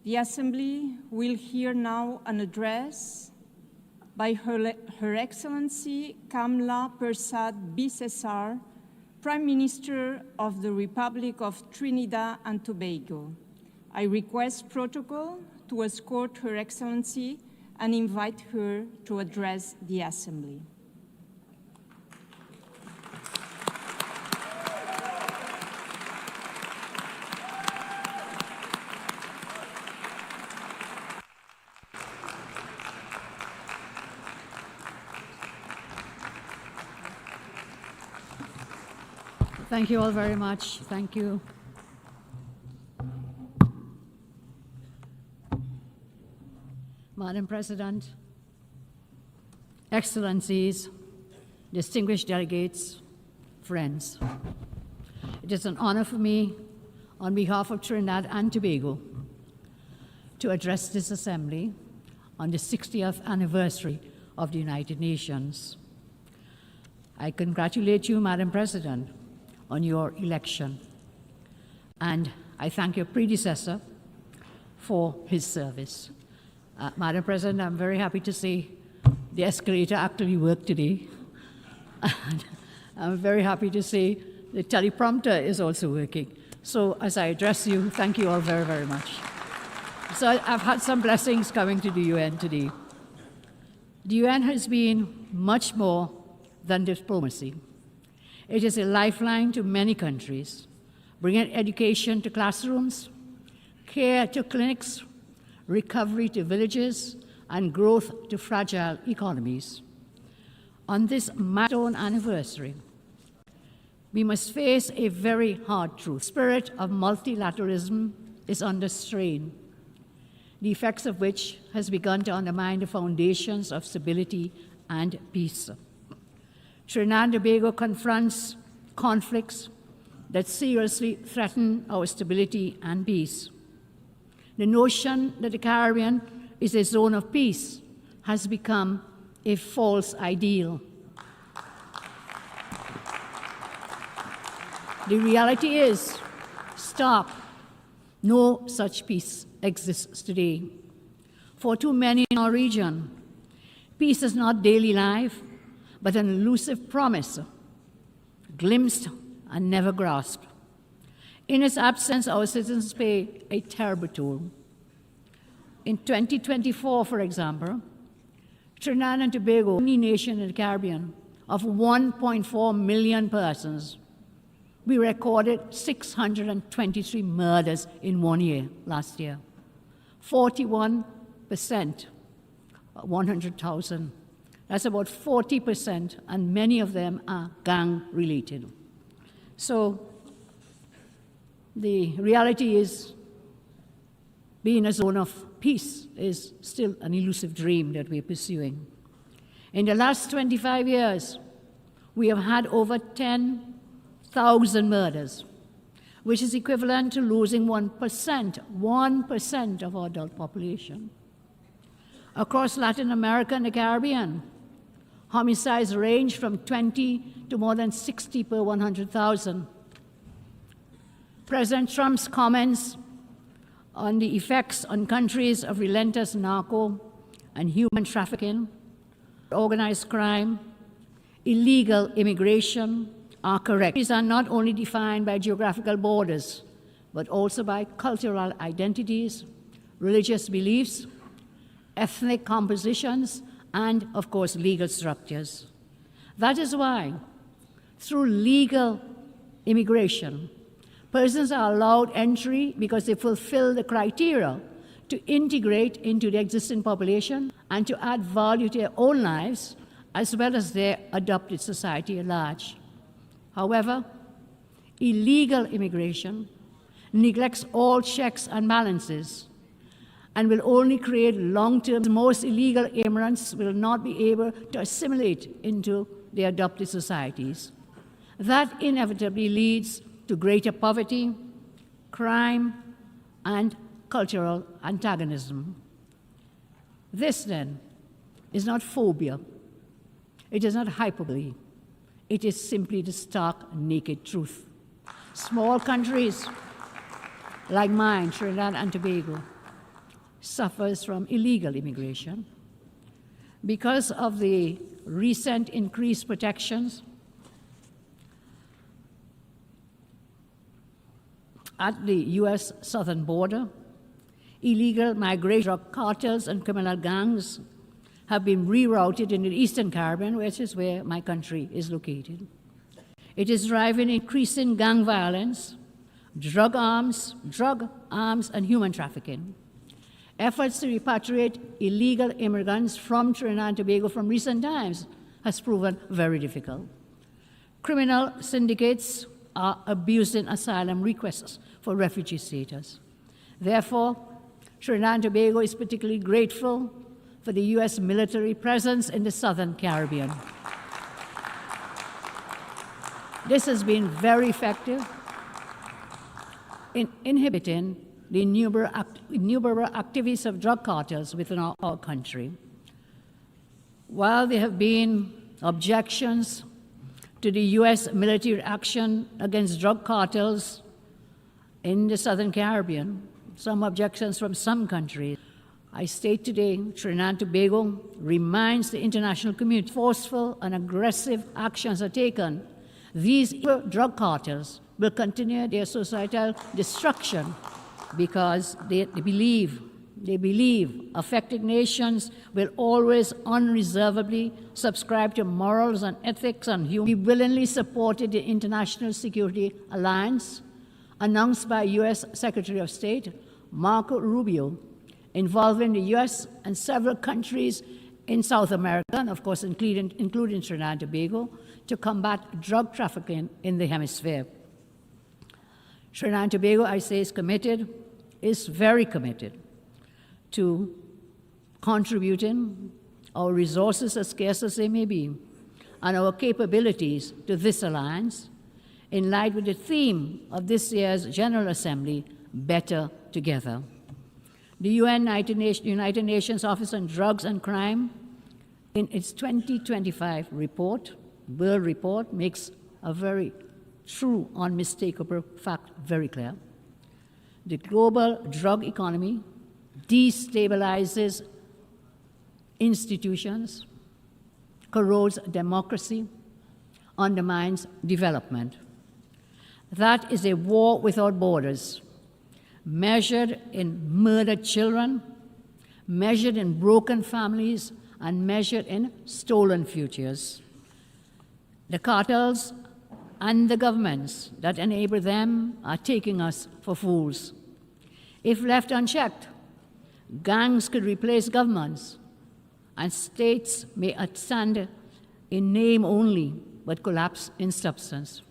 The Assembly will hear now an address by Her Excellency Kamla Persad-Bissessar, Prime Minister of the Republic of Trinidad and Tobago. I request protocol to escort Her Excellency and invite her to address the Assembly. Thank you all very much. Thank you. Madam President, Excellencies, distinguished delegates, friends. It is an honor for me, on behalf of Trinidad and Tobago, to address this Assembly on the 60th anniversary of the United Nations. I congratulate you, Madam President, on your election, and I thank your predecessor for his service. Madam President, I'm very happy to see the escalator actually worked today. And I'm very happy to see the teleprompter is also working. So as I address you, thank you all very, very much. So I've had some blessings coming to the UN today. The UN has been much more than diplomacy. It is a lifeline to many countries, bringing education to classrooms, care to clinics, recovery to villages, and growth to fragile economies. On this milestone anniversary, we must face a very hard truth. The spirit of multilateralism is under strain, the effects of which has begun to undermine the foundations of stability and peace. Trinidad and Tobago confronts conflicts that seriously threaten our stability and peace. The notion that the Caribbean is a zone of peace has become a false ideal. The reality is stark. No such peace exists today. For too many in our region, peace is not daily life, but an elusive promise, glimpsed and never grasped. In its absence, our citizens pay a terrible toll. In 2024, for example, Trinidad and Tobago, the only nation in the Caribbean of 1.4 million persons, we recorded 623 murders in 1 year last year. 41%, 100,000. That's about 40%, and many of them are gang-related. So the reality is being a zone of peace is still an elusive dream that we're pursuing. In the last 25 years, we have had over 10,000 murders, which is equivalent to losing 1% of our adult population. Across Latin America and the Caribbean, homicides range from 20 to more than 60 per 100,000. President Trump's comments on the effects on countries of relentless narco and human trafficking, organized crime, illegal immigration are correct. These are not only defined by geographical borders, but also by cultural identities, religious beliefs, ethnic compositions, and, of course, legal structures. That is why, through legal immigration, persons are allowed entry because they fulfill the criteria to integrate into the existing population and to add value to their own lives, as well as their adopted society at large. However, illegal immigration neglects all checks and balances and will only create long-term. Most illegal immigrants will not be able to assimilate into their adopted societies. That inevitably leads to greater poverty, crime, and cultural antagonism. This, then, is not phobia. It is not hyperbole. It is simply the stark, naked truth. Small countries like mine, Trinidad and Tobago, suffers from illegal immigration. Because of the recent increased protections at the U.S. southern border, illegal migration, drug cartels, and criminal gangs have been rerouted in the Eastern Caribbean, which is where my country is located. It is driving increasing gang violence, drug arms, and human trafficking. Efforts to repatriate illegal immigrants from Trinidad and Tobago from recent times has proven very difficult. Criminal syndicates are abusing asylum requests for refugee status. Therefore, Trinidad and Tobago is particularly grateful for the U.S. military presence in the Southern Caribbean. This has been very effective in inhibiting the innumerable activities of drug cartels within our country. While there have been objections to the U.S. military action against drug cartels in the Southern Caribbean, some objections from some countries, I state today, Trinidad and Tobago reminds the international community forceful and aggressive actions are taken. These drug cartels will continue their societal destruction because they believe affected nations will always unreservedly subscribe to morals and ethics and human. We willingly supported the International Security Alliance announced by U.S. Secretary of State Marco Rubio, involving the U.S. and several countries in South America, and of course including Trinidad and Tobago, to combat drug trafficking in the hemisphere. Trinidad and Tobago, I say, is very committed to contributing our resources, as scarce as they may be, and our capabilities to this alliance, in line with the theme of this year's General Assembly, Better Together. The United Nations Office on Drugs and Crime, in its 2025 World Report, makes a very true, unmistakable fact very clear. The global drug economy destabilizes institutions, corrodes democracy, undermines development. That is a war without borders, measured in murdered children, measured in broken families, and measured in stolen futures. The cartels and the governments that enable them are taking us for fools. If left unchecked, gangs could replace governments, and states may stand in name only, but collapse in substance.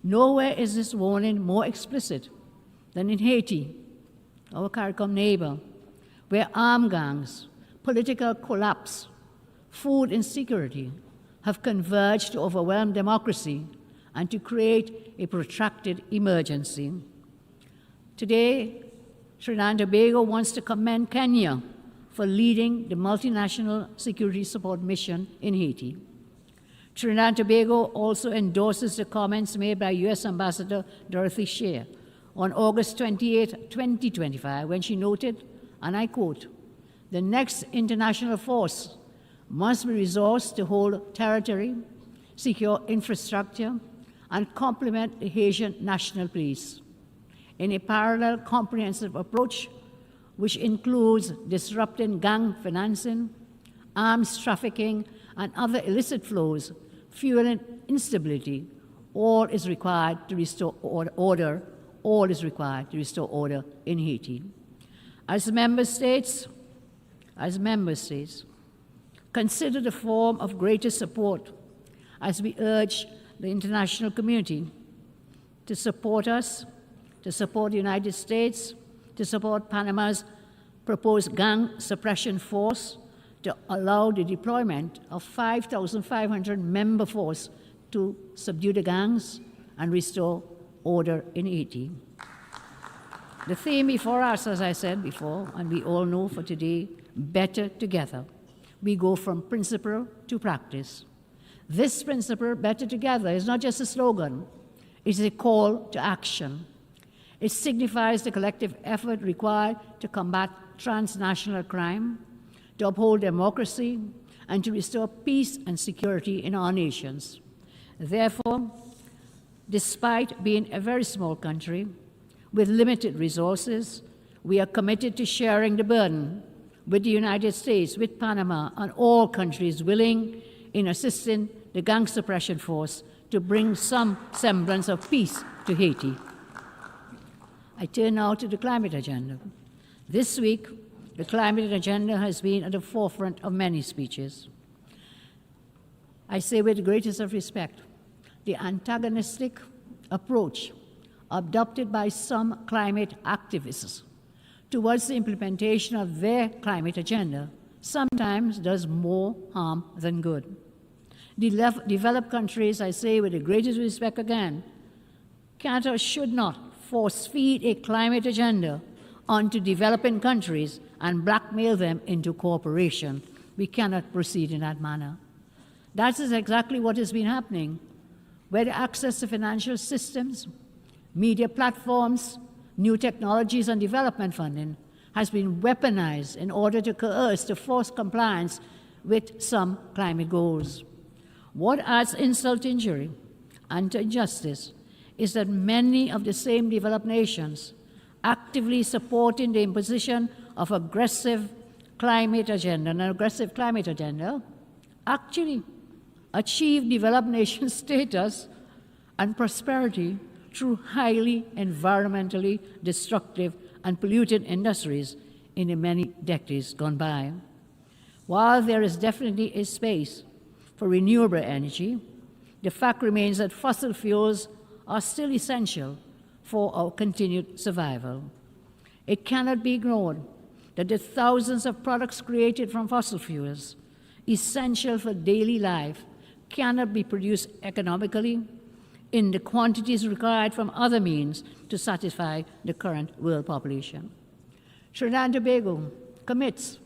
Nowhere is this warning more explicit than in Haiti, our CARICOM neighbor, where armed gangs, political collapse, food insecurity have converged to overwhelm democracy and to create a protracted emergency. Today, Trinidad and Tobago wants to commend Kenya for leading the multinational security support mission in Haiti. Trinidad and Tobago also endorses the comments made by U.S. Ambassador Dorothy Shea on August 28, 2025, when she noted, and I quote, "The next international force must be resourced to hold territory, secure infrastructure, and complement the Haitian National Police in a parallel comprehensive approach which includes disrupting gang financing, arms trafficking, and other illicit flows, fueling instability. All is required to restore order. All is required to restore order in Haiti." As member states, consider the form of greater support as we urge the international community to support us, to support the United States, to support Panama's proposed gang suppression force, to allow the deployment of 5,500 member force to subdue the gangs and restore order in Haiti. The theme before us, as I said before, and we all know for today, better together. We go from principle to practice. This principle, better together, is not just a slogan, it is a call to action. It signifies the collective effort required to combat transnational crime, to uphold democracy, and to restore peace and security in our nations. Therefore, despite being a very small country with limited resources, we are committed to sharing the burden with the United States, with Panama, and all countries willing in assisting the gang suppression force to bring some semblance of peace to Haiti. I turn now to the climate agenda. This week, the climate agenda has been at the forefront of many speeches. I say with the greatest of respect, the antagonistic approach adopted by some climate activists towards the implementation of their climate agenda sometimes does more harm than good. Developed countries, I say with the greatest respect again, can't or should not force feed a climate agenda onto developing countries and blackmail them into cooperation. We cannot proceed in that manner. That is exactly what has been happening, where the access to financial systems, media platforms, new technologies, and development funding has been weaponized in order to coerce, to force compliance with some climate goals. What adds insult to injury and to injustice is that many of the same developed nations actively supporting the imposition of aggressive climate agenda, an aggressive climate agenda, actually achieve developed nation status and prosperity through highly environmentally destructive and polluted industries in the many decades gone by. While there is definitely a space for renewable energy, the fact remains that fossil fuels are still essential for our continued survival. It cannot be ignored that the thousands of products created from fossil fuels, essential for daily life, cannot be produced economically in the quantities required from other means to satisfy the current world population. Trinidad and Tobago commits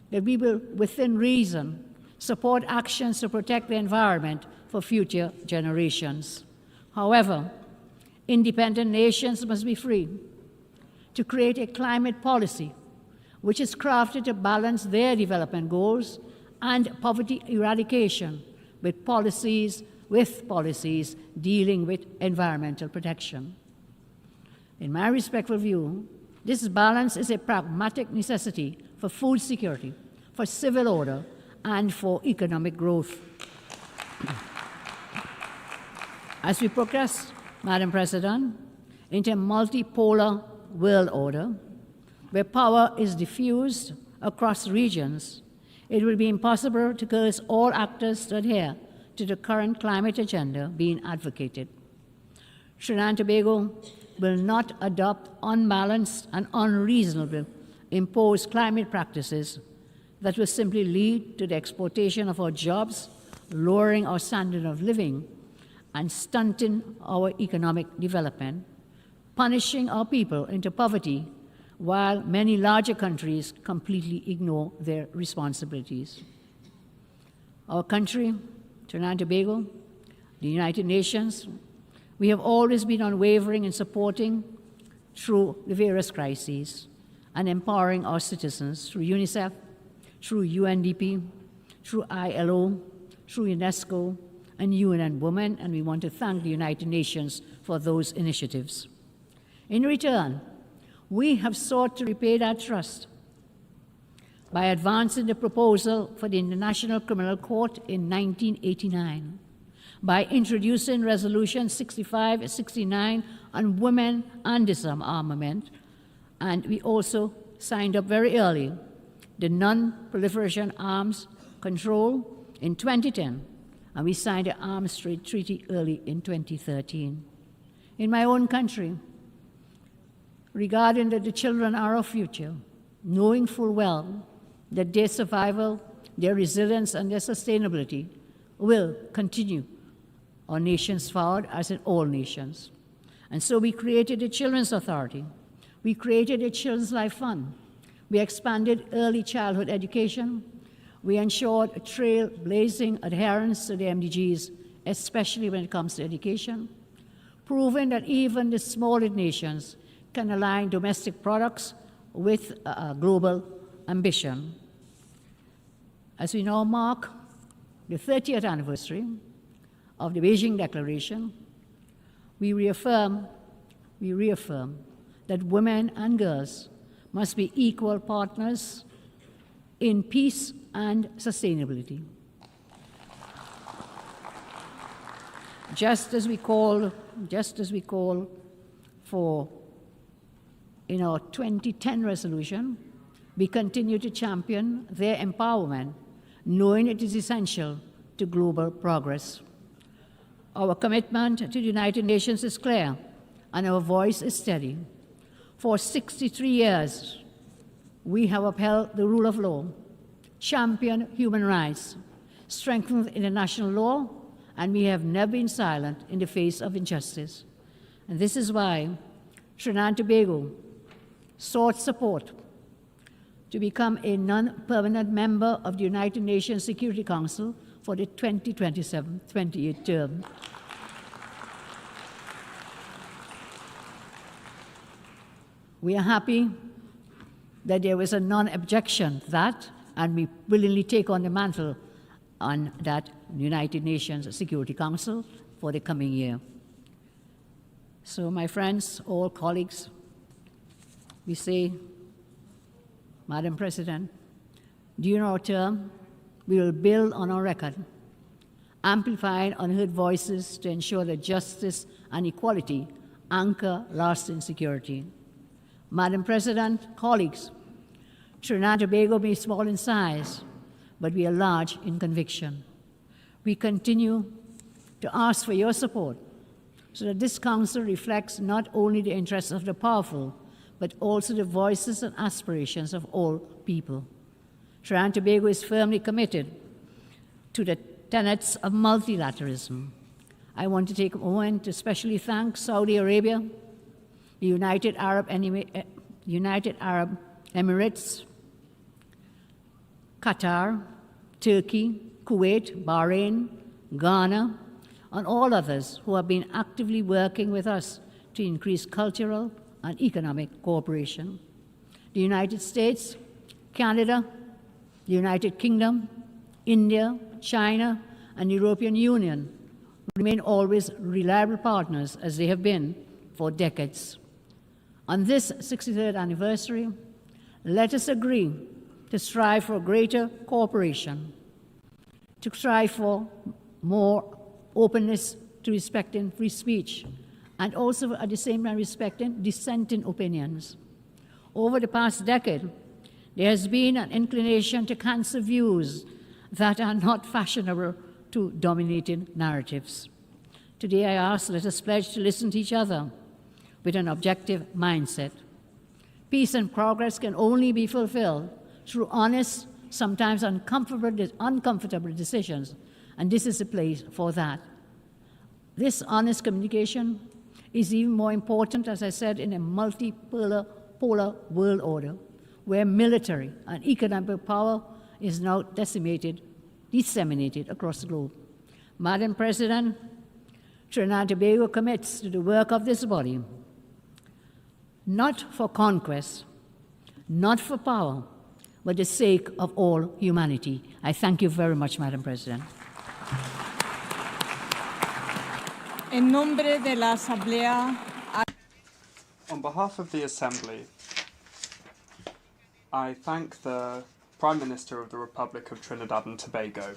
that we will, within reason, support actions to protect the environment for future generations. However, independent nations must be free to create a climate policy which is crafted to balance their development goals and poverty eradication with policies dealing with environmental protection. In my respectful view, this balance is a pragmatic necessity for food security, for civil order, and for economic growth. As we progress, Madam President, into a multipolar world order, where power is diffused across regions, it will be impossible to coerce all actors to adhere to the current climate agenda being advocated. Trinidad and Tobago will not adopt unbalanced and unreasonable imposed climate practices that will simply lead to the exploitation of our jobs, lowering our standard of living, and stunting our economic development, punishing our people into poverty, while many larger countries completely ignore their responsibilities. Our country, Trinidad and Tobago, the United Nations, we have always been unwavering in supporting through the various crises and empowering our citizens through UNICEF, through UNDP, through ILO, through UNESCO, and UN Women, and we want to thank the United Nations for those initiatives. In return, we have sought to repay that trust by advancing the proposal for the International Criminal Court in 1989, by introducing Resolution 6569 on women and disarmament, and we also signed up very early the Non-Proliferation Arms Control in 2010, and we signed the Arms Trade Treaty early in 2013. In my own country, regarding that the children are our future, knowing full well that their survival, their resilience, and their sustainability will continue our nations forward, as in all nations. And so we created a Children's Authority. We created a Children's Life Fund. We expanded early childhood education. We ensured a trailblazing adherence to the MDGs, especially when it comes to education, proving that even the smallest nations can align domestic products with global ambition. As we now mark the 30th anniversary of the Beijing Declaration, we reaffirm that women and girls must be equal partners in peace and sustainability. Just as we call for in our 2010 resolution, we continue to champion their empowerment, knowing it is essential to global progress. Our commitment to the United Nations is clear, and our voice is steady. For 63 years, we have upheld the rule of law, championed human rights, strengthened international law, and we have never been silent in the face of injustice. And this is why Trinidad and Tobago sought support to become a non-permanent member of the United Nations Security Council for the 2027-28 term. We are happy that there was a non-objection to that, and we willingly take on the mantle on that United Nations Security Council for the coming year. So, my friends, all colleagues, we say, Madam President, during our term, we will build on our record, amplifying unheard voices to ensure that justice and equality anchor lasting security. Madam President, colleagues, Trinidad and Tobago may be small in size, but we are large in conviction. We continue to ask for your support so that this Council reflects not only the interests of the powerful, but also the voices and aspirations of all people. Trinidad and Tobago is firmly committed to the tenets of multilateralism. I want to take a moment to especially thank Saudi Arabia, the United Arab Emirates, Qatar, Turkey, Kuwait, Bahrain, Ghana, and all others who have been actively working with us to increase cultural and economic cooperation. The United States, Canada, the United Kingdom, India, China, and the European Union remain always reliable partners, as they have been for decades. On this 63rd anniversary, let us agree to strive for greater cooperation, to strive for more openness to respecting free speech, and also at the same time respecting dissenting opinions. Over the past decade, there has been an inclination to cancel views that are not fashionable to dominating narratives. Today I ask, let us pledge to listen to each other with an objective mindset. Peace and progress can only be fulfilled through honest, sometimes uncomfortable decisions, and this is the place for that. This honest communication is even more important, as I said, in a multipolar world order, where military and economic power is now disseminated across the globe. Madam President, Trinidad and Tobago commits to the work of this body, not for conquest, not for power, but the sake of all humanity. I thank you very much, Madam President. En nombre de la Asamblea. On behalf of the Assembly, I thank the Prime Minister of the Republic of Trinidad and Tobago